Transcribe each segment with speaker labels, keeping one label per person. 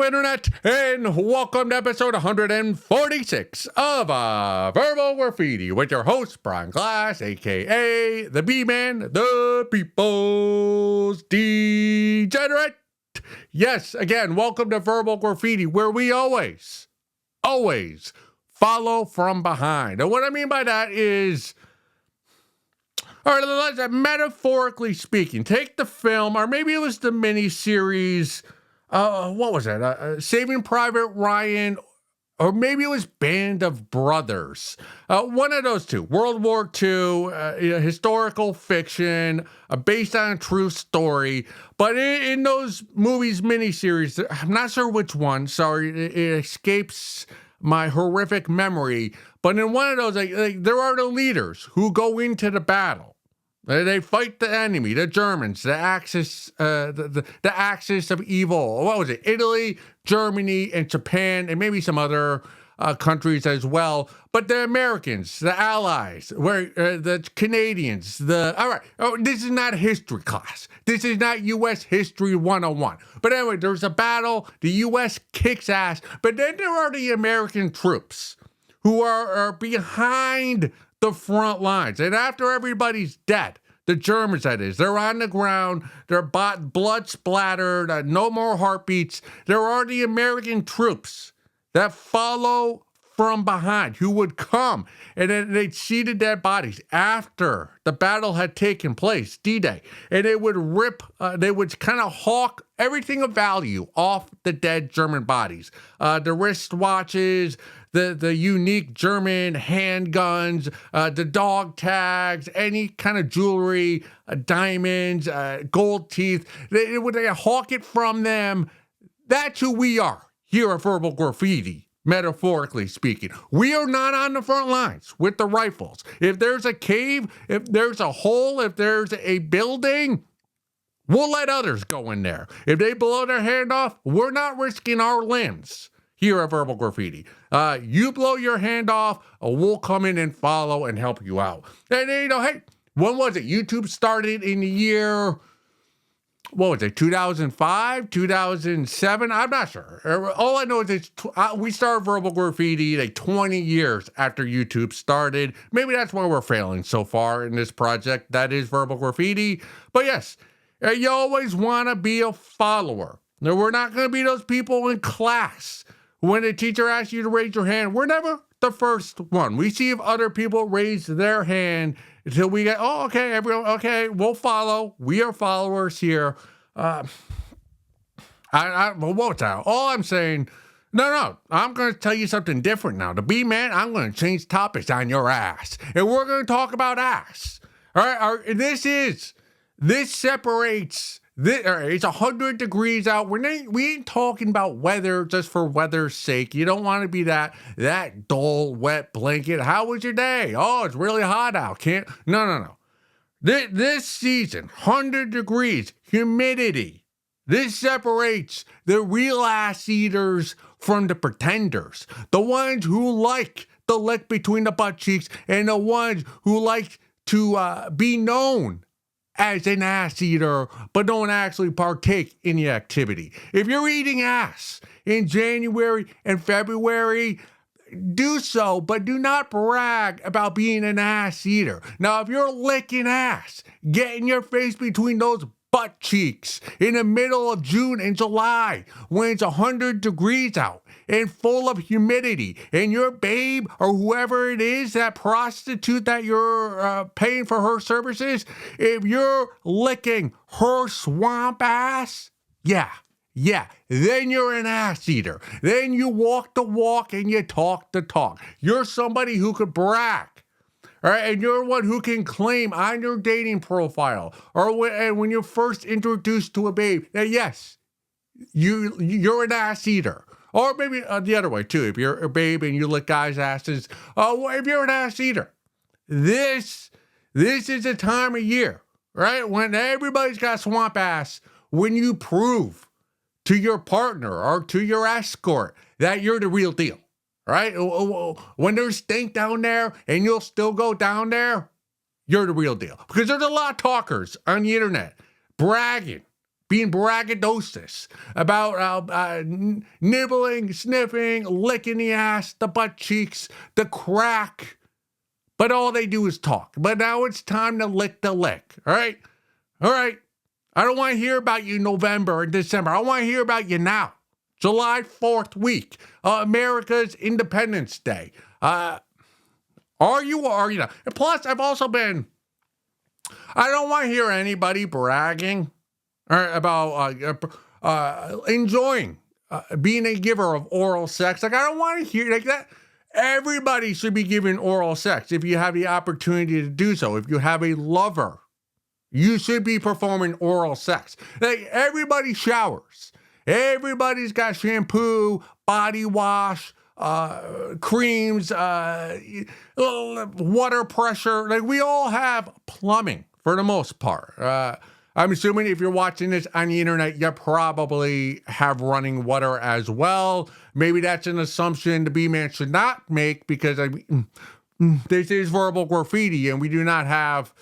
Speaker 1: Hello, Internet, and welcome to episode 146 of Verbal Graffiti with your host, Brian Glass, a.k.a. the B-Man, the People's Degenerate. Yes, again, welcome to Verbal Graffiti, where we always follow from behind. And what I mean by that is, all right, let's, metaphorically speaking, take the film, or maybe it was the miniseries, what was that? Saving Private Ryan, or maybe it was Band of Brothers. One of those two. World War II, historical fiction, based on a true story. But in those movies, miniseries, I'm not sure which one. Sorry, it escapes my horrific memory. But in one of those, there are the leaders who go into the battle. They fight the enemy, the Germans, the axis, the axis of evil. What was it? Italy, Germany, and Japan, and maybe some other countries as well. But the Americans, the Allies, the Canadians, all right. Oh, this is not a history class. This is not U.S. History 101. But anyway, there's a battle. The U.S. kicks ass. But then there are the American troops who are behind the front lines. And after everybody's dead, the Germans, that is, they're on the ground, they're blood splattered, no more heartbeats. There are the American troops that follow from behind, who would come and then they'd see the dead bodies after the battle had taken place, D-Day, and they would they would kind of hawk everything of value off the dead German bodies. The wristwatches, the unique German handguns, the dog tags, any kind of jewelry, diamonds, gold teeth. They would hawk it from them. That's who we are here at Verbal Graffiti. Metaphorically speaking, we are not on the front lines with the rifles. If there's a cave, if there's a hole, if there's a building, we'll let others go in there. If they blow their hand off, we're not risking our limbs here at Verbal Graffiti. You blow your hand off, we'll come in and follow and help you out. And hey, when was it? YouTube started in the year, what was it, 2005, 2007? I'm not sure. All I know is we started Verbal Graffiti like 20 years after YouTube started. Maybe that's why we're failing so far in this project. That is Verbal Graffiti. But yes, you always want to be a follower. Now, we're not going to be those people in class. When the teacher asks you to raise your hand, we're never the first one. We see if other people raise their hand until we get, oh, okay, everyone, okay, we'll follow. We are followers here. What was that? All I'm saying, no, I'm going to tell you something different now. To be man, I'm going to change topics on your ass. And we're going to talk about ass. All right, this separates. It's 100 degrees out. We ain't talking about weather just for weather's sake. You don't want to be that dull, wet blanket. How was your day? Oh, it's really hot out. No. This season, 100 degrees, humidity. This separates the real ass eaters from the pretenders. The ones who like the lick between the butt cheeks and the ones who like to be known as an ass eater, but don't actually partake in the activity. If you're eating ass in January and February, do so, but do not brag about being an ass eater. Now, if you're licking ass, getting your face between those butt cheeks in the middle of June and July when it's 100 degrees out and full of humidity, and your babe or whoever it is, that prostitute that you're paying for her services, if you're licking her swamp ass, yeah, then you're an ass eater. Then you walk the walk and you talk the talk. You're somebody who could brag. All right, and you're one who can claim on your dating profile or when you're first introduced to a babe that yes, you're an ass eater. Or maybe the other way too. If you're a babe and you lick guys' asses, if you're an ass eater, this is a time of year, right, when everybody's got swamp ass. When you prove to your partner or to your escort that you're the real deal. Right? When there's stink down there and you'll still go down there, you're the real deal. Because there's a lot of talkers on the internet bragging, being braggadocious about nibbling, sniffing, licking the ass, the butt cheeks, the crack. But all they do is talk. But now it's time to lick the lick. All right? All right. I don't want to hear about you November or December. I want to hear about you now. July 4th week. America's Independence Day. Are you or are you not? And plus, I don't want to hear anybody bragging about enjoying being a giver of oral sex. Like, I don't want to hear like that. Everybody should be giving oral sex if you have the opportunity to do so. If you have a lover, you should be performing oral sex. Like, everybody showers. Everybody's got shampoo, body wash, creams, water pressure. Like, we all have plumbing for the most part. I'm assuming if you're watching this on the internet, you probably have running water as well. Maybe that's an assumption the B-Man should not make because this is verbal graffiti and we do not have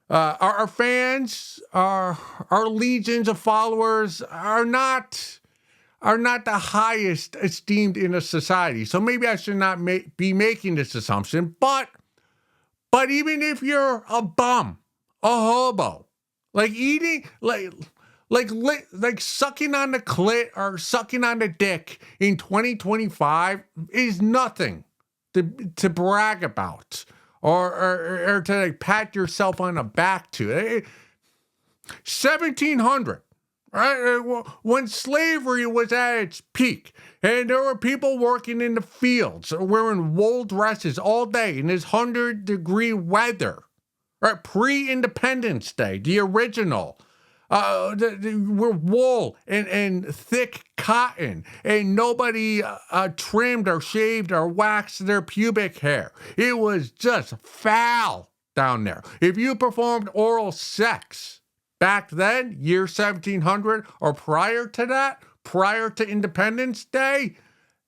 Speaker 1: our fans, our legions of followers are not the highest esteemed in a society. So maybe I should not be making this assumption. But even if you're a bum, a hobo, like eating, like sucking on the clit or sucking on the dick in 2025 is nothing to brag about or to like pat yourself on the back to. 1700, right? When slavery was at its peak, and there were people working in the fields wearing wool dresses all day in this 100-degree weather. Right, pre-Independence Day, the original, were wool and thick cotton, and nobody trimmed or shaved or waxed their pubic hair. It was just foul down there. If you performed oral sex back then, year 1700, or prior to that, prior to Independence Day,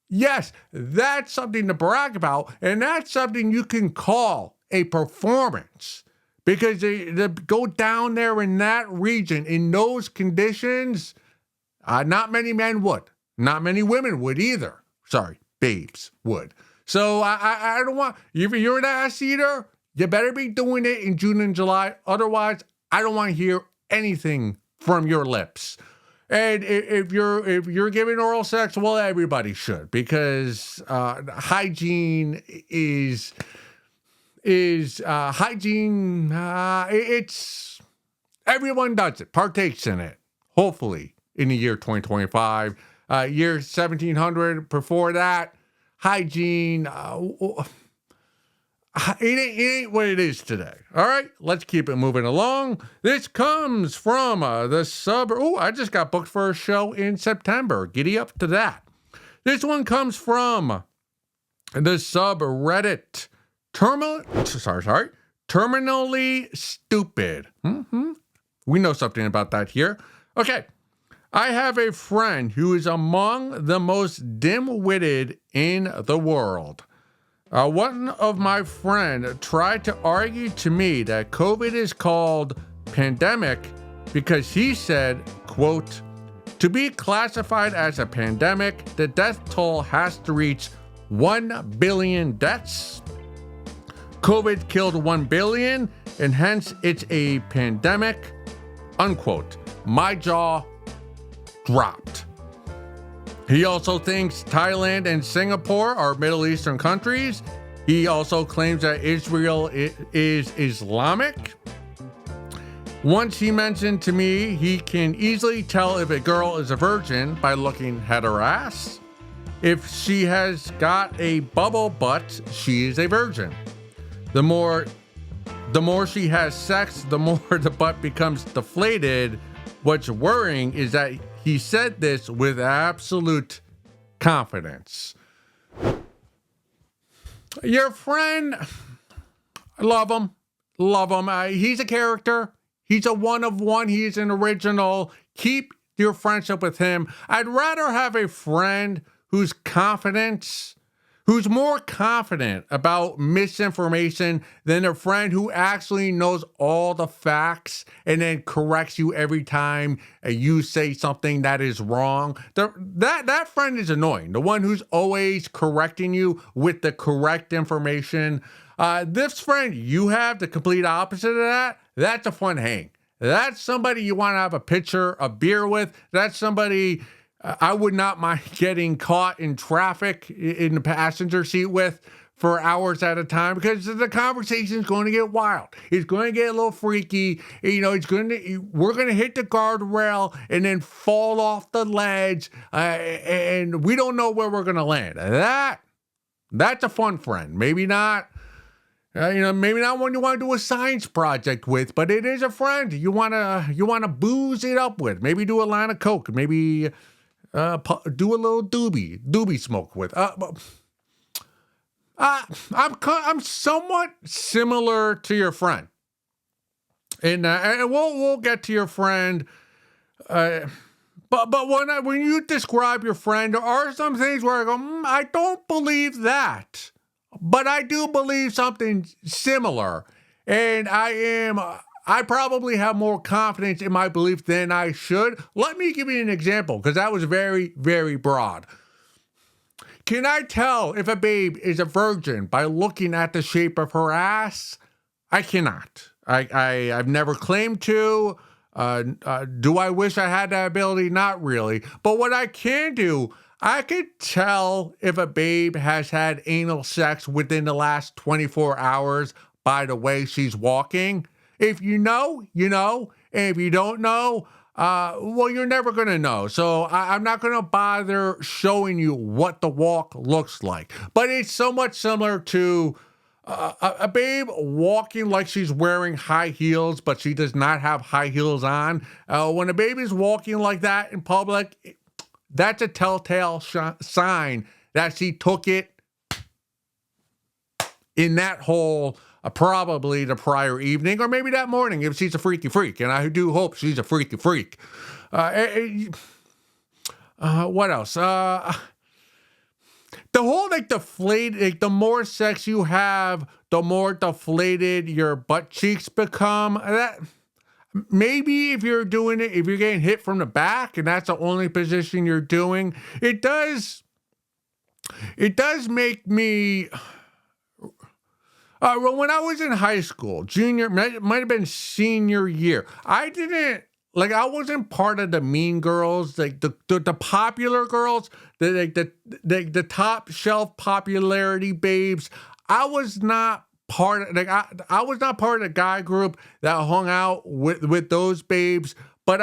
Speaker 1: yes, that's something to brag about, and that's something you can call a performance. Because they go down there in that region, in those conditions, not many men would. Not many women would either. Sorry, babes would. So I don't want, if you're an ass eater, you better be doing it in June and July. Otherwise, I don't want to hear anything from your lips. And if you're giving oral sex, well, everybody should. Because hygiene is hygiene. It's everyone does it, partakes in it. Hopefully, in the year 2025, year 1700. Before that, hygiene. It ain't what it is today. All right, let's keep it moving along. This comes from the sub. Oh, I just got booked for a show in September. Giddy up to that. This one comes from the subreddit. Terminally stupid. We know something about that here. Okay. I have a friend who is among the most dim-witted in the world. One of my friends tried to argue to me that COVID is called pandemic because he said, quote, to be classified as a pandemic, the death toll has to reach 1 billion deaths. COVID killed 1 billion, and hence it's a pandemic, unquote. My jaw dropped. He also thinks Thailand and Singapore are Middle Eastern countries. He also claims that Israel is Islamic. Once he mentioned to me he can easily tell if a girl is a virgin by looking at her ass. If she has got a bubble butt, she is a virgin. The more she has sex, the more the butt becomes deflated. What's worrying is that he said this with absolute confidence. Your friend, I love him. He's a character. He's a one of one. He's an original. Keep your friendship with him. I'd rather have a friend whose confidence, who's more confident about misinformation than a friend who actually knows all the facts and then corrects you every time you say something that is wrong. That friend is annoying. The one who's always correcting you with the correct information. This friend you have, the complete opposite of that, that's a fun hang. That's somebody you want to have a pitcher of beer with. That's somebody I would not mind getting caught in traffic in the passenger seat with for hours at a time, because the conversation is going to get wild. It's going to get a little freaky. We're going to hit the guardrail and then fall off the ledge, and we don't know where we're going to land. That's a fun friend. Maybe not. Maybe not one you want to do a science project with, but it is a friend you wanna booze it up with. Maybe do a line of coke. Maybe do a little doobie smoke with. I'm somewhat similar to your friend, and we'll get to your friend. But when you describe your friend, there are some things where I go, I don't believe that. But I do believe something similar, and I probably have more confidence in my belief than I should. Let me give you an example, because that was very, very broad. Can I tell if a babe is a virgin by looking at the shape of her ass? I cannot. I've never claimed to. Do I wish I had that ability? Not really. But what I can do, I could tell if a babe has had anal sex within the last 24 hours by the way she's walking. If you know, you know. And if you don't know, well, you're never going to know. So I'm not going to bother showing you what the walk looks like. But it's somewhat similar to a babe walking like she's wearing high heels, but she does not have high heels on. When a baby is walking like that in public, that's a telltale sign that she took it in that hole probably the prior evening, or maybe that morning if she's a freaky freak. And I do hope she's a freaky freak. What else? The whole deflated, the more sex you have, the more deflated your butt cheeks become. That maybe if you're doing it, if you're getting hit from the back and that's the only position you're doing, it does make me. Well, when I was in high school, might have been senior year, I wasn't part of the mean girls, like the popular girls, the top shelf popularity babes. I was not part of I was not part of the guy group that hung out with those babes, but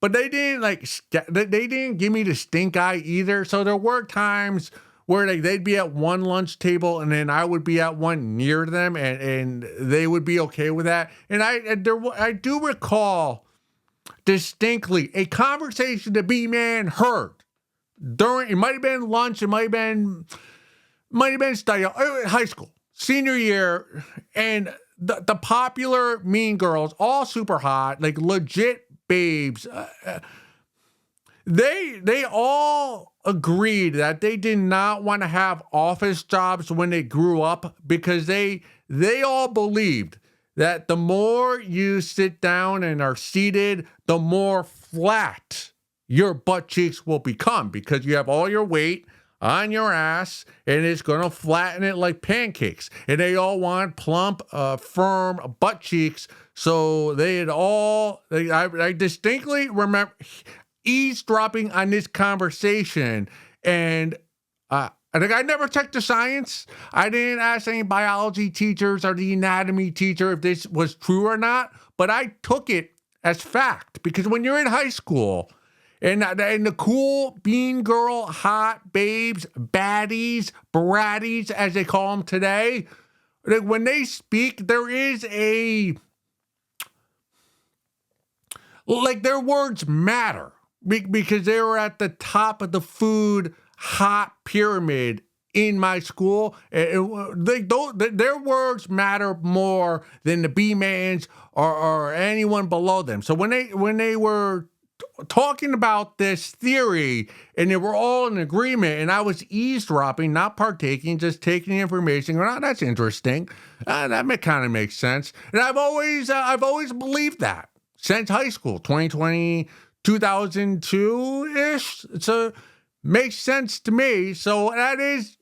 Speaker 1: but they didn't give me the stink eye either. So there were times where they'd be at one lunch table and then I would be at one near them, and they would be okay with that. And I do recall distinctly a conversation the B-man heard during, it might have been lunch, it might have been study, high school, senior year, and the popular mean girls, all super hot, like legit babes, they all agreed that they did not want to have office jobs when they grew up, because they all believed that the more you sit down and are seated, the more flat your butt cheeks will become, because you have all your weight on your ass and it's going to flatten it like pancakes. And they all want plump, firm butt cheeks. So I distinctly remember eavesdropping on this conversation, and I never checked the science. I didn't ask any biology teachers or the anatomy teacher if this was true or not, but I took it as fact, because when you're in high school and the cool bean girl, hot babes, baddies, bratties, as they call them today, when they speak, there is their words matter, because they were at the top of the food hot pyramid in my school. Their words matter more than the B-mans or anyone below them. So when they were talking about this theory, and they were all in agreement, and I was eavesdropping, not partaking, just taking the information. Oh, that's interesting. That kind of makes sense. And I've always believed that since high school, 2020, 2002-ish. So makes sense to me. So that is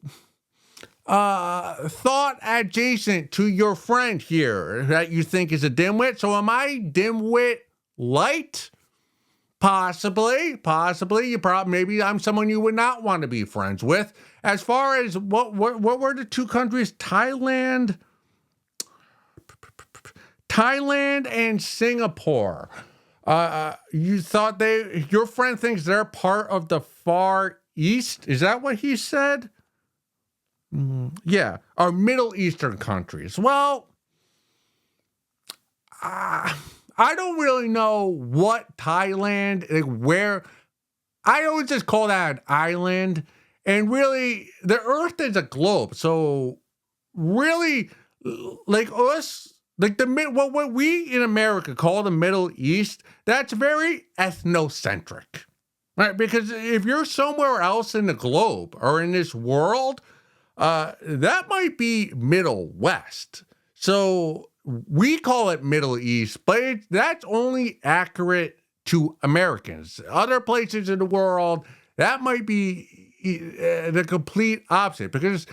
Speaker 1: thought adjacent to your friend here that you think is a dimwit. So am I dimwit light? Possibly. You maybe I'm someone you would not want to be friends with. As far as what were the two countries? Thailand and Singapore. You thought your friend thinks they're part of the Far East? Is that what he said? Yeah, or Middle Eastern countries. Well, I don't really know what Thailand, like where. I always just call that an island. And really, the Earth is a globe. So really, like us, like what we in America call the Middle East, that's very ethnocentric, right? Because if you're somewhere else in the globe or in this world, that might be Middle West. So we call it Middle East, but that's only accurate to Americans. Other places in the world, that might be the complete opposite. Because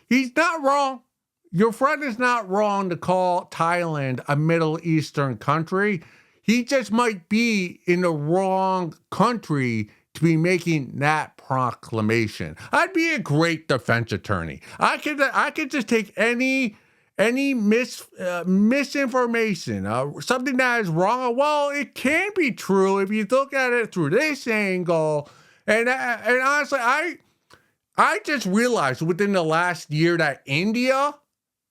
Speaker 1: he's not wrong. Your friend is not wrong to call Thailand a Middle Eastern country. He just might be in the wrong country to be making that proclamation. I'd be a great defense attorney. I could just take any misinformation, something that is wrong. Well, it can be true if you look at it through this angle. And honestly, I just realized within the last year that India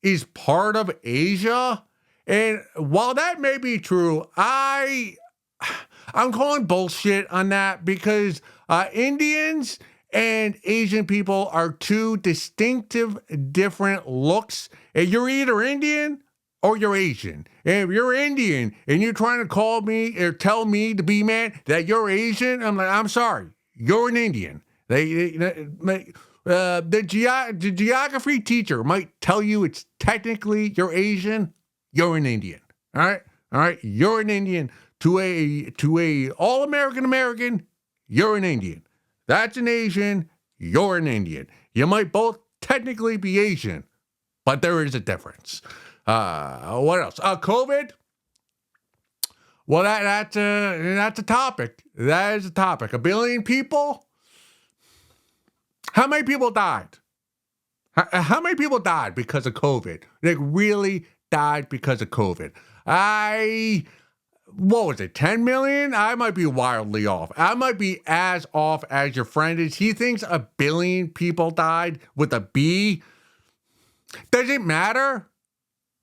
Speaker 1: is part of Asia. And while that may be true, I'm calling bullshit on that because Indians and Asian people are two distinctive, different looks. And you're either Indian or you're Asian. And if you're Indian and you're trying to call me or tell me to be man that you're Asian, I'm like, I'm sorry, you're an Indian. The geography teacher might tell you it's technically you're Asian, you're an Indian. All right, you're an Indian. To a all-American American, you're an Indian. That's an Asian, you're an Indian. You might both technically be Asian, but there is a difference. What else? COVID? Well, that's a topic. That is a topic. 1 billion people? How many people died? How many people died because of COVID? Like really died because of COVID? What was it, 10 million? I might be wildly off. I might be as off as your friend is. He thinks 1 billion people died with a B. Does it matter?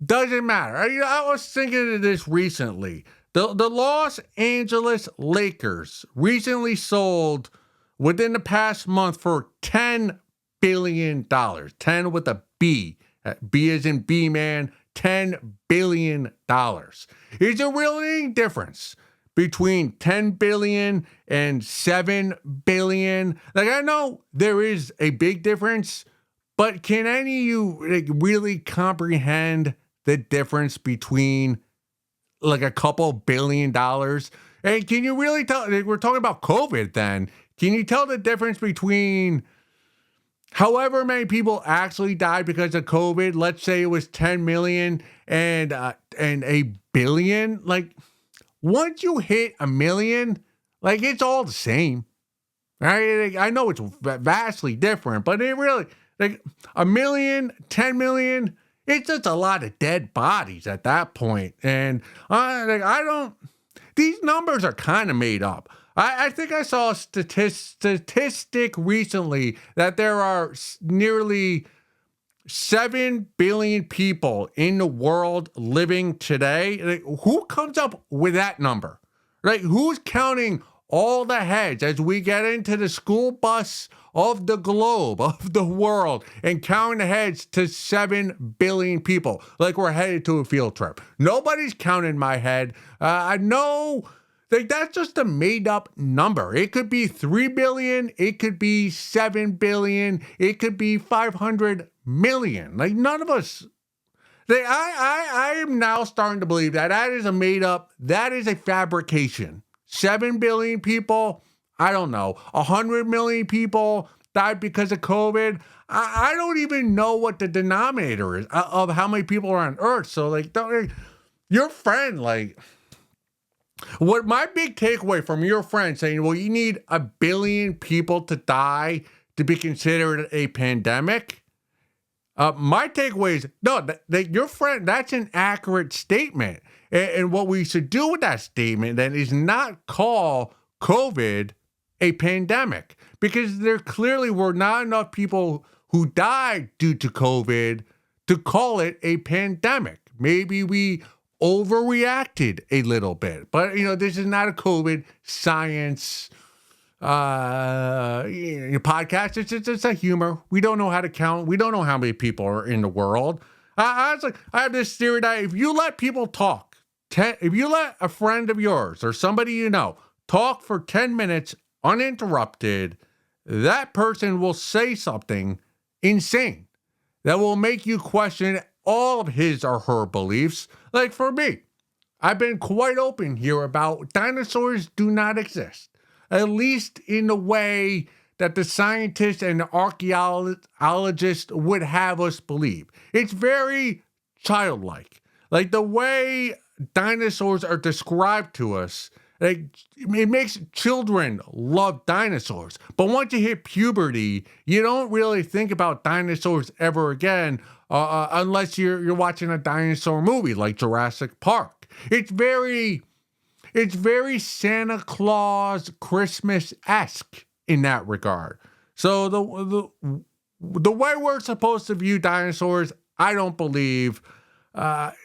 Speaker 1: Doesn't matter. I was thinking of this recently. The Los Angeles Lakers recently sold within the past month for $10 billion. 10 with a B. B as in B-man. $10 billion. Is there really any difference between 10 billion and 7 billion? Like, I know there is a big difference, but can any of you really comprehend the difference between like a couple $1 billion? And can you really tell, we're talking about COVID then, can you tell the difference between however many people actually died because of COVID? Let's say it was 10 million and a billion. Like, once you hit 1 million, like, it's all the same. Right? I know it's vastly different, but it really, like, 1 million, 10 million, it's just a lot of dead bodies at that point. And these numbers are kind of made up. I think I saw a statistic recently that there are nearly 7 billion people in the world living today. Like, who comes up with that number? Right? Who's counting all the heads as we get into the school bus of the globe, of the world, and counting the heads to 7 billion people like we're headed to a field trip? Nobody's counting my head. I know Like, that's just a made up number. It could be 3 billion, it could be 7 billion, it could be 500 million. Like, none of us. I am now starting to believe that is a made up, that is a fabrication. 7 billion people, I don't know. 100 million people died because of COVID. I don't even know what the denominator is of how many people are on Earth. So, like, your friend, like, what my big takeaway from your friend saying, well, you need 1 billion people to die to be considered a pandemic. My takeaway is, no, your friend, that's an accurate statement. And what we should do with that statement then is not call COVID a pandemic, because there clearly were not enough people who died due to COVID to call it a pandemic. Maybe we overreacted a little bit, but this is not a COVID science podcast. It's a humor. We don't know how to count. We don't know how many people are in the world. I have this theory that if you let people talk, if you let a friend of yours or somebody you know talk for 10 minutes uninterrupted, that person will say something insane that will make you question all of his or her beliefs. Like for me, I've been quite open here about dinosaurs do not exist, at least in the way that the scientists and the archaeologists would have us believe. It's very childlike. Like the way dinosaurs are described to us, like, it makes children love dinosaurs. But once you hit puberty, you don't really think about dinosaurs ever again, unless you're watching a dinosaur movie like Jurassic Park. It's very Santa Claus Christmas-esque in that regard. So the way we're supposed to view dinosaurs, I don't believe. What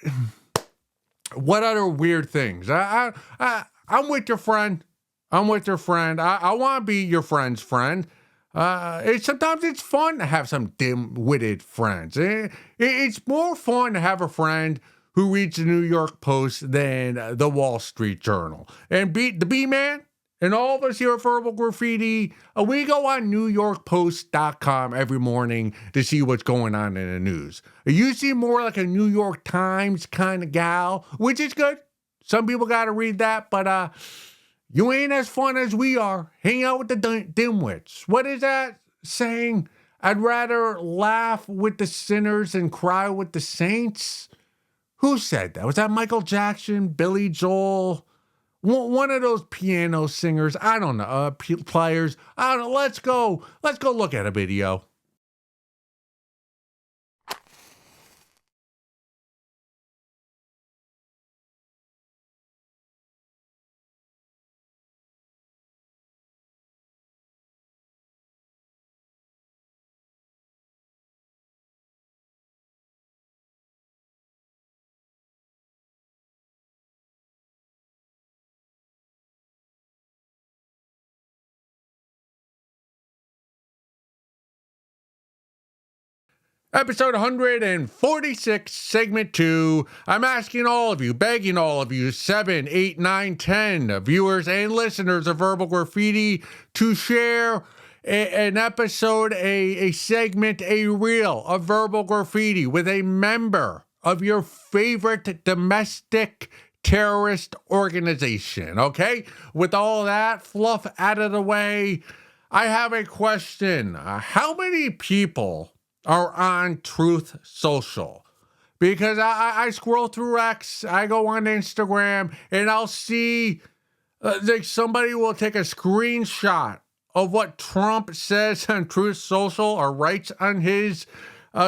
Speaker 1: other weird things? I'm with your friend. I want to be your friend's friend. Sometimes it's fun to have some dim-witted friends. It's more fun to have a friend who reads the New York Post than the Wall Street Journal. And the B-Man and all of us here at Verbal Graffiti, we go on NewYorkPost.com every morning to see what's going on in the news. You seem more like a New York Times kind of gal, which is good. Some people got to read that, but you ain't as fun as we are. Hang out with the dimwits. What is that saying? I'd rather laugh with the sinners and cry with the saints. Who said that? Was that Michael Jackson, Billy Joel? One of those piano singers? I don't know. Players? I don't know. Let's go look at a video. Episode 146, segment 2. I'm asking all of you, begging all of you, 7, 8, 9, 10 viewers and listeners of Verbal Graffiti to share an episode, a segment, a reel of Verbal Graffiti with a member of your favorite domestic terrorist organization, okay? With all that fluff out of the way, I have a question. How many people are on Truth Social? Because I scroll through X, I go on Instagram, and I'll see like somebody will take a screenshot of what Trump says on Truth Social or writes on his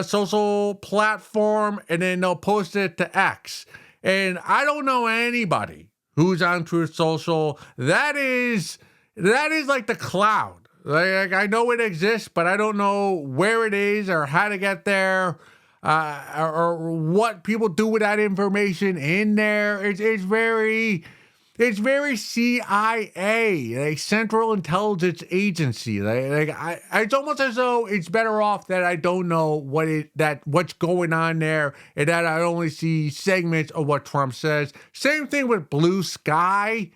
Speaker 1: social platform, and then they'll post it to X. And I don't know anybody who's on Truth Social. That is like the cloud. Like, I know it exists, but I don't know where it is or how to get there, or what people do with that information in there. It's very CIA, like Central Intelligence Agency. It's almost as though it's better off that I don't know what's going on there, and that I only see segments of what Trump says. Same thing with Blue Sky.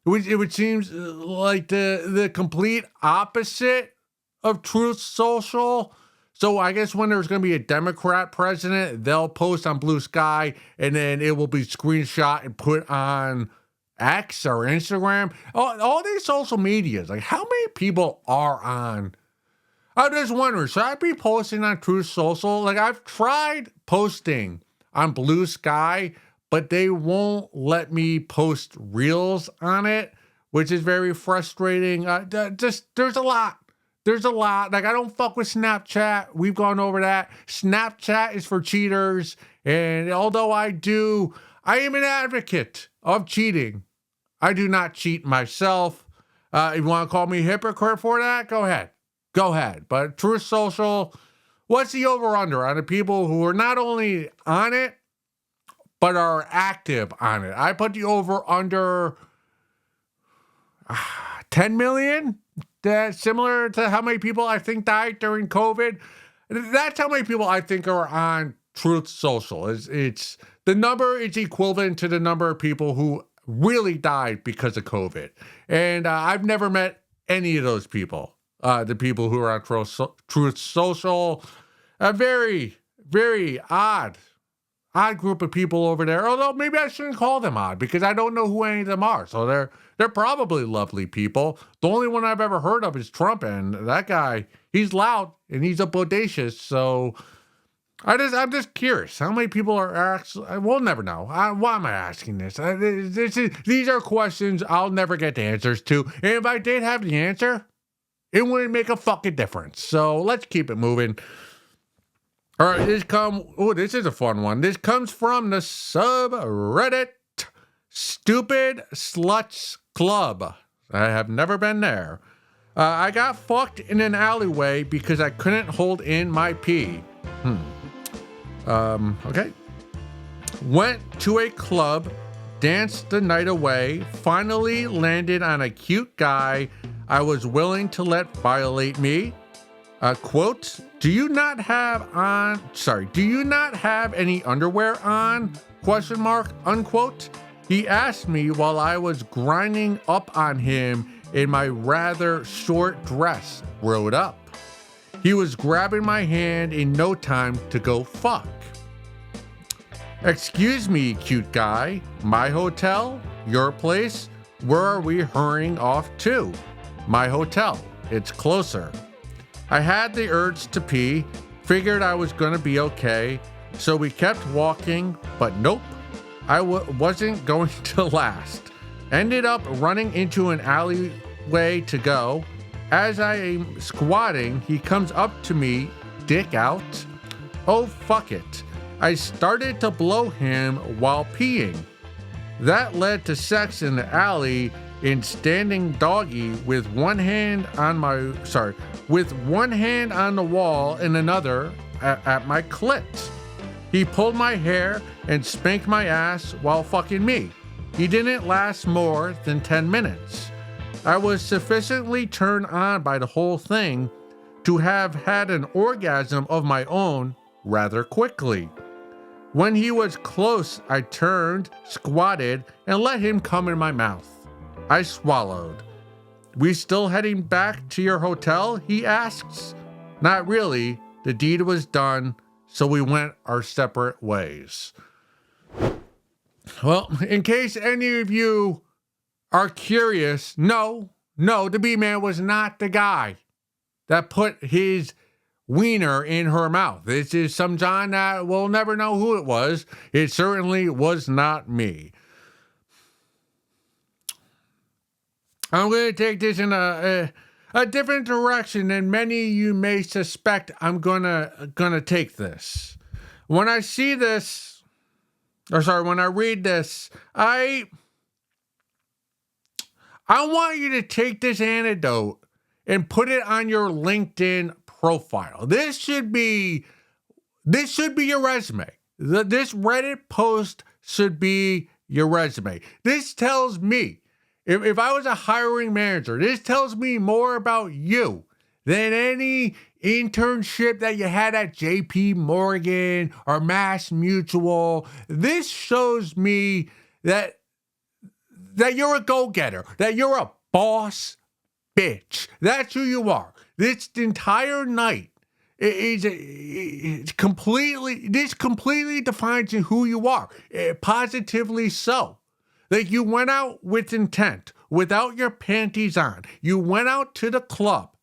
Speaker 1: It would seem like the complete opposite of Truth Social. So I guess when there's going to be a Democrat president, they'll post on Blue Sky and then it will be screenshot and put on X or Instagram. All these social medias, like how many people are on? I'm just wondering, should I be posting on Truth Social? Like I've tried posting on Blue Sky, but they won't let me post reels on it, which is very frustrating. There's a lot. There's a lot. Like I don't fuck with Snapchat. We've gone over that. Snapchat is for cheaters. And although I am an advocate of cheating. I do not cheat myself. If you want to call me a hypocrite for that, go ahead. Go ahead. But Truth Social, what's the over-under on the people who are not only on it, but are active on it? I put the over-under 10 million. That's similar to how many people I think died during COVID. That's how many people I think are on Truth Social. It's the number is equivalent to the number of people who really died because of COVID. And I've never met any of those people. The people who are on Truth Social. A very, very odd group of people over there. Although maybe I shouldn't call them odd because I don't know who any of them are. So they're probably lovely people. The only one I've ever heard of is Trump, and that guy, he's loud and he's a bodacious. So I'm just curious. How many people are actually? We'll never know. Why am I asking this? These are questions I'll never get the answers to. And if I did have the answer, it wouldn't make a fucking difference. So let's keep it moving. All right, this is a fun one. This comes from the subreddit Stupid Sluts Club. I have never been there. I got fucked in an alleyway because I couldn't hold in my pee. Okay. Went to a club, danced the night away, finally landed on a cute guy I was willing to let violate me. Quote, do you not have any underwear on? Question mark, unquote. He asked me while I was grinding up on him in my rather short dress. Wrote up. He was grabbing my hand in no time to go fuck. Excuse me, cute guy. My hotel? Your place? Where are we hurrying off to? My hotel. It's closer. I had the urge to pee, figured I was gonna be okay, so we kept walking, but nope, I wasn't going to last. Ended up running into an alleyway to go. As I am squatting, he comes up to me, dick out. Oh, fuck it. I started to blow him while peeing. That led to sex in the alley in standing doggy with one hand on the wall and another at my clit. He pulled my hair and spanked my ass while fucking me. He didn't last more than 10 minutes. I was sufficiently turned on by the whole thing to have had an orgasm of my own rather quickly. When he was close, I turned, squatted, and let him come in my mouth. I swallowed. We still heading back to your hotel? He asks. Not really. The deed was done, so we went our separate ways. Well, in case any of you are curious, no, the B-man was not the guy that put his wiener in her mouth. This is some John that we'll never know who it was. It certainly was not me. I'm going to take this in a different direction than many of you may suspect I'm gonna take this. When I see this, when I read this, I want you to take this anecdote and put it on your LinkedIn profile. This should be your resume. This Reddit post should be your resume. This tells me, if I was a hiring manager, this tells me more about you than any internship that you had at JP Morgan or Mass Mutual. This shows me that that you're a go-getter, that you're a boss bitch. That's who you are. This entire night this completely defines who you are, positively so. Like you went out with intent, without your panties on. You went out to the club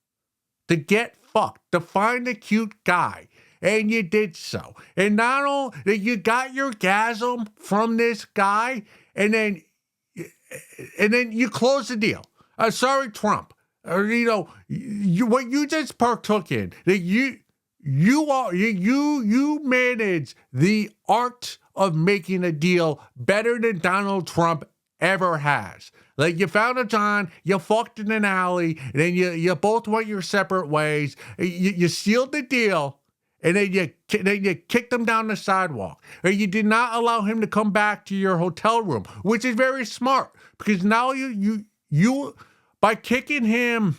Speaker 1: to get fucked, to find a cute guy, and you did so. And not only that you got your gasm from this guy, and then you close the deal. Sorry, Trump. Or what you just partook in. That you manage the art of making a deal better than Donald Trump ever has. Like you found a John, you fucked in an alley, and then you both went your separate ways. You sealed the deal, and then you kicked him down the sidewalk. Or you did not allow him to come back to your hotel room, which is very smart because now you by kicking him,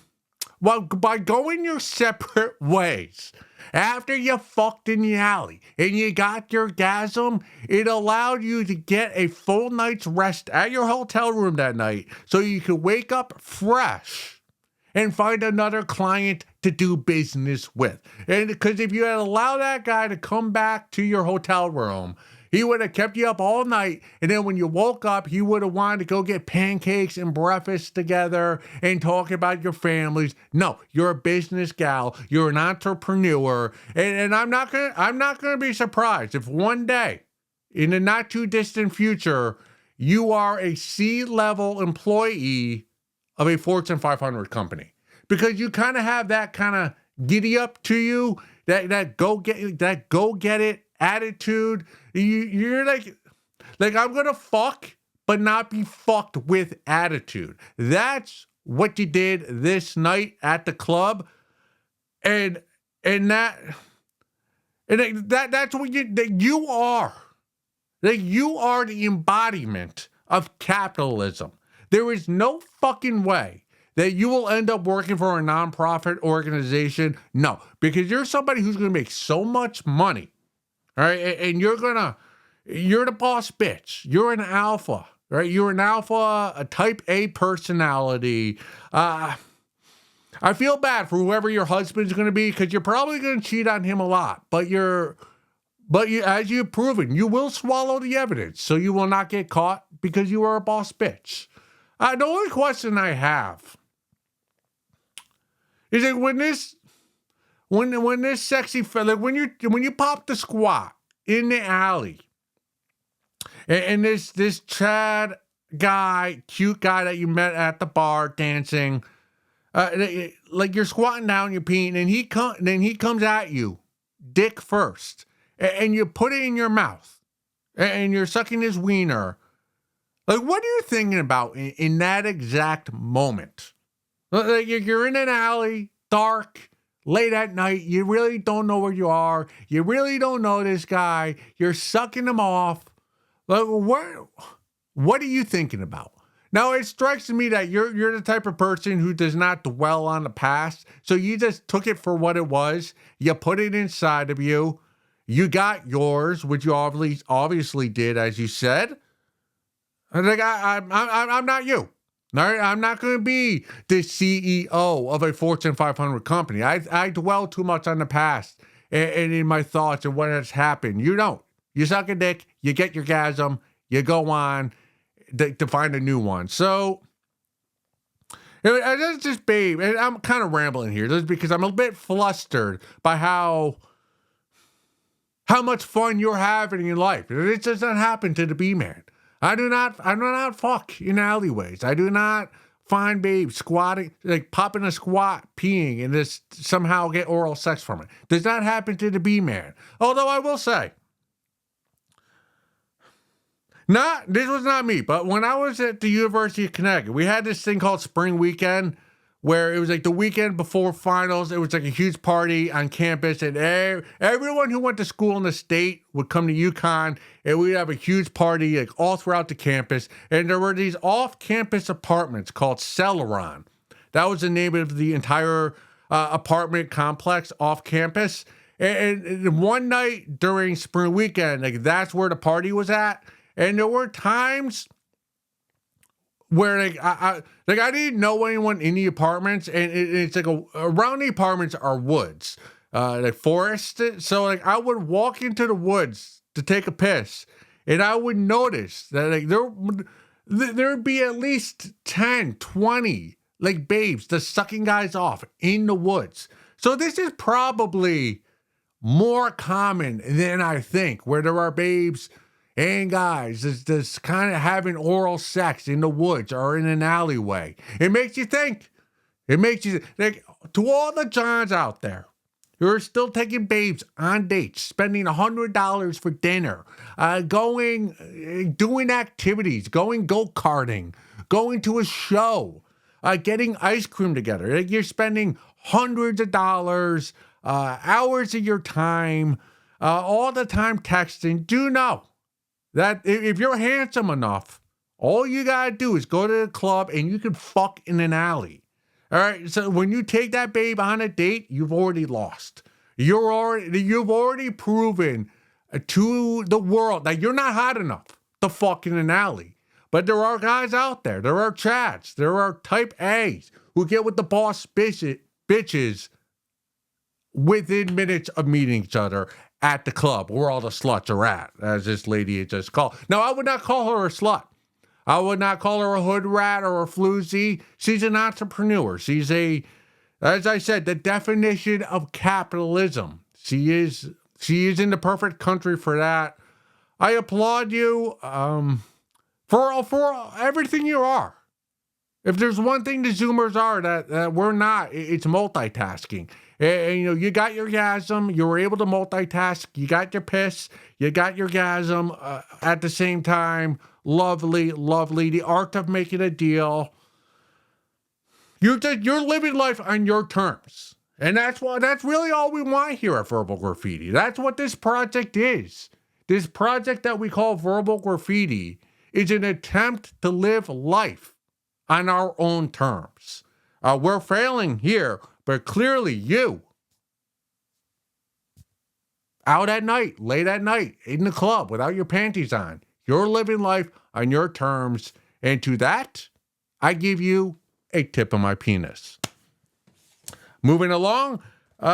Speaker 1: well, by going your separate ways, after you fucked in the alley and you got your gasm, it allowed you to get a full night's rest at your hotel room that night so you could wake up fresh and find another client to do business with. And because if you had allowed that guy to come back to your hotel room, he would have kept you up all night, and then when you woke up, he would have wanted to go get pancakes and breakfast together and talk about your families. No, you're a business gal. You're an entrepreneur, and I'm not gonna be surprised if one day, in the not too distant future, you are a C-level employee of a Fortune 500 company, because you kind of have that kind of giddy up to you, that go get it attitude. You're like I'm gonna fuck, but not be fucked with attitude. That's what you did this night at the club, and that's what you are. Like you are the embodiment of capitalism. There is no fucking way that you will end up working for a nonprofit organization. No, because you're somebody who's gonna make so much money. All right, and you're the boss bitch. You're an alpha, right? You're an alpha, a type A personality. I feel bad for whoever your husband's going to be, because you're probably going to cheat on him a lot. But as you've proven, you will swallow the evidence, so you will not get caught because you are a boss bitch. The only question I have is that when this sexy fella, when you pop the squat in the alley, and this Chad guy, cute guy that you met at the bar dancing, like you're squatting down, you're peeing, and then he comes at you, dick first, and you put it in your mouth, and you're sucking his wiener. Like, what are you thinking about in that exact moment? Like you're in an alley, dark, late at night, you really don't know where you are. You really don't know this guy. You're sucking him off. Like, what are you thinking about? Now, it strikes me that you're the type of person who does not dwell on the past. So you just took it for what it was. You put it inside of you. You got yours, which you obviously did, as you said. Like, I'm not you. All right, I'm not going to be the CEO of a Fortune 500 company. I dwell too much on the past and in my thoughts and what has happened. You don't. You suck a dick, you get your gasm, you go on to find a new one. So, that's just, babe, and I'm kind of rambling here just because I'm a bit flustered by how much fun you're having in life. It does not happen to the B-man. I do not fuck in alleyways. I do not find babes squatting, like popping a squat, peeing, and just somehow get oral sex from it. Does not happen to the B-man. Although I will say, this was not me, but when I was at the University of Connecticut, we had this thing called Spring Weekend, where it was like the weekend before finals. It was like a huge party on campus, and everyone who went to school in the state would come to UConn, and we'd have a huge party like all throughout the campus. And there were these off-campus apartments called Celeron. That was the name of the entire apartment complex off campus. And one night during Spring Weekend, like that's where the party was at. And there were times where I didn't know anyone in the apartments, and it's like around the apartments are woods, like forest. So like I would walk into the woods to take a piss, and I would notice that like there'd be at least 10, 20 like babes just sucking guys off in the woods. So this is probably more common than I think, where there are babes and guys just kind of having oral sex in the woods or in an alleyway. It makes you think. It makes you think. To all the Johns out there who are still taking babes on dates, spending $100 for dinner, doing activities, going go-karting, going to a show, getting ice cream together. You're spending hundreds of dollars, hours of your time, all the time texting. Do know that if you're handsome enough, all you gotta do is go to the club and you can fuck in an alley. All right. So when you take that babe on a date, you've already lost. You've already proven to the world that you're not hot enough to fuck in an alley. But there are guys out there are chads, there are type A's who get with the boss bitches within minutes of meeting each other at the club where all the sluts are at, as this lady had just called. Now, I would not call her a slut. I would not call her a hood rat or a floozy. She's an entrepreneur. She's as I said, the definition of capitalism. She is in the perfect country for that. I applaud you for everything you are. If there's one thing the Zoomers are that we're not, it's multitasking. And, you got your gasm, you were able to multitask, you got your piss, you got your gasm at the same time. Lovely, lovely. The art of making a deal. You're living life on your terms. And that's really all we want here at Verbal Graffiti. That's what this project is. This project that we call Verbal Graffiti is an attempt to live life on our own terms. We're failing here, but clearly you, out at night, late at night, in the club, without your panties on, you're living life on your terms, and to that, I give you a tip of my penis. Moving along, we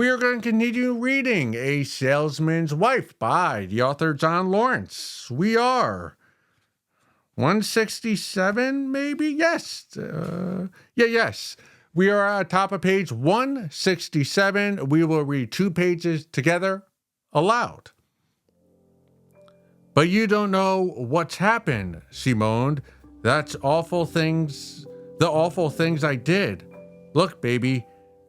Speaker 1: are going to continue reading A Salesman's Wife by the author John Lawrence. We are 167, maybe? Yes. Yes. We are at top of page 167. We will read 2 pages together aloud. But you don't know what's happened, she moaned. The awful things I did. Look, baby,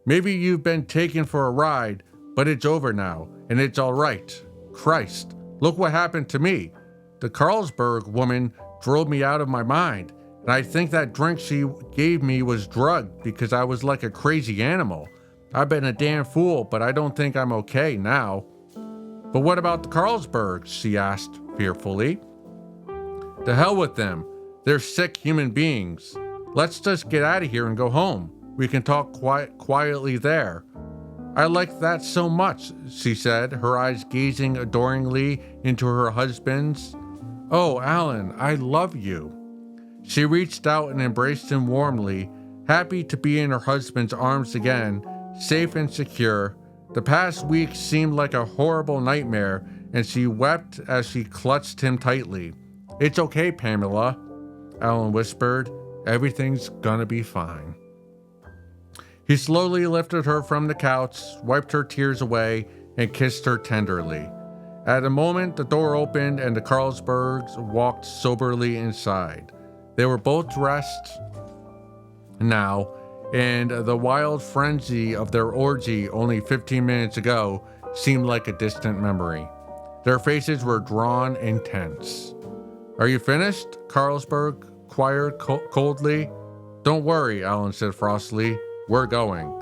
Speaker 1: maybe you've been taken for a ride, but it's over now, and it's all right. Christ, look what happened to me. The Carlsberg woman drove me out of my mind, and I think that drink she gave me was drugged because I was like a crazy animal. I've been a damn fool, but I don't think I'm okay now. But what about the Carlsbergs? She asked fearfully. To hell with them. They're sick human beings. Let's just get out of here and go home. We can talk quietly there. I like that so much, she said, her eyes gazing adoringly into her husband's. Oh, Alan, I love you. She reached out and embraced him warmly, happy to be in her husband's arms again, safe and secure. The past week seemed like a horrible nightmare, and she wept as she clutched him tightly. It's okay, Pamela, Alan whispered. Everything's gonna be fine. He slowly lifted her from the couch, wiped her tears away, and kissed her tenderly. At a moment, the door opened and the Carlsbergs walked soberly inside. They were both dressed now, and the wild frenzy of their orgy only 15 minutes ago seemed like a distant memory. Their faces were drawn and tense. Are you finished? Carlsberg inquired coldly. Don't worry, Alan said frostily. We're going.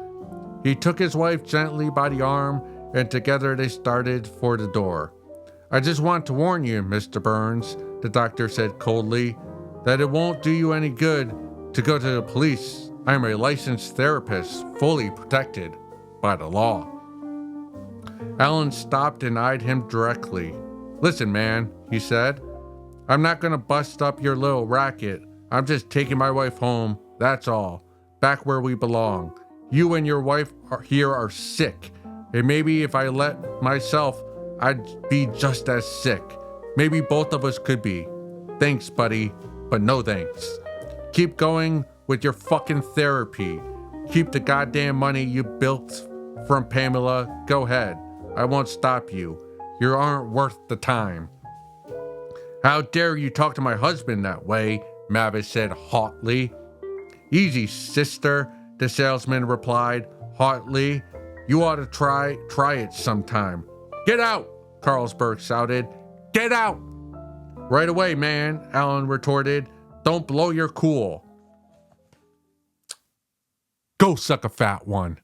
Speaker 1: He took his wife gently by the arm, and together they started for the door. I just want to warn you, Mr. Burns, the doctor said coldly, that it won't do you any good to go to the police. I'm a licensed therapist, fully protected by the law. Alan stopped and eyed him directly. Listen, man, he said, I'm not going to bust up your little racket, I'm just taking my wife home, that's all. Back where we belong. You and your wife here are sick. And maybe if I let myself, I'd be just as sick. Maybe both of us could be. Thanks, buddy, but no thanks. Keep going with your fucking therapy. Keep the goddamn money you built from Pamela. Go ahead. I won't stop you. You aren't worth the time. How dare you talk to my husband that way, Mavis said hotly. Easy, sister, the salesman replied hotly. You ought to try it sometime. Get out, Carlsberg shouted. Get out! Right away, man, Alan retorted. Don't blow your cool. Go suck a fat one.